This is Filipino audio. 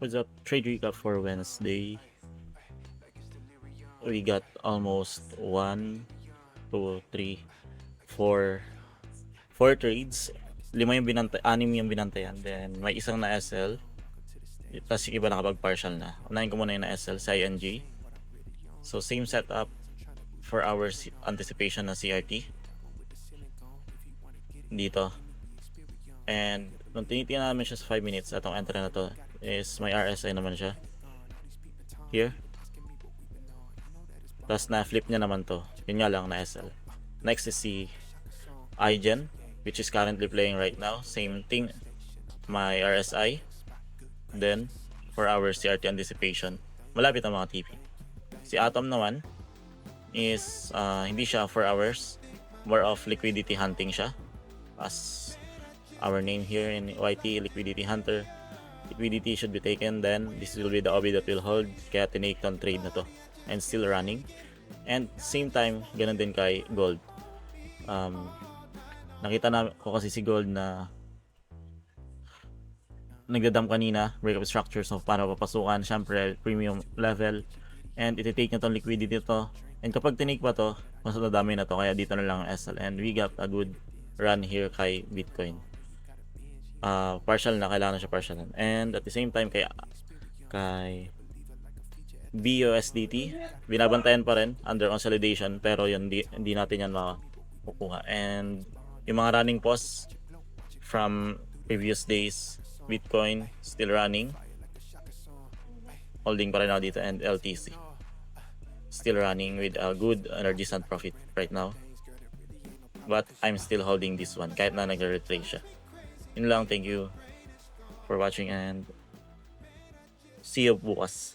What's up? Trade recap for Wednesday. We got almost 1, 2, 3, 4 trades. 6 yung binantayan. Then may isang na SL. Tapos yung iba nakapag-partial na. Unahin ko muna yung na SL sa ING. So same setup for our anticipation na CRT. Dito. And nung tinitingnan namin siya sa 5 minutes, atong entry na to is may RSI naman siya. Here. Tapos na-flip niya naman to. Yun nga lang na SL. Next is si iGen, which is currently playing right now. Same thing. My RSI. Then, for our CRT anticipation. Malapit ang mga TP. Si Atom naman is hindi siya 4 hours. More of liquidity hunting siya. As our name here in YT, Liquidity Hunter. Liquidity should be taken, then this will be the OB that will hold. Kaya tinake on trade na to. And still running. And same time, ganun din kay Gold. Nakita na ko kasi si Gold na nagdadam kanina, breakup structure, so para papasukan, syempre premium level, and iti-take na tong liquidity to. And kapag tinake pa to, mas nadami na to, kaya dito na lang ang SL. And we got a good run here kay Bitcoin. Partial na, kailangan na siya partial. And at the same time kay BUSDT, binabantayan pa rin under consolidation, pero yun hindi natin yan makukuha. And yung mga running posts from previous days, Bitcoin still running, holding pa rin ako dito, and LTC still running with a good and decent profit right now, but I'm still holding this one kahit na nagre-retrace siya. Yun lang, thank you for watching and see you bukas.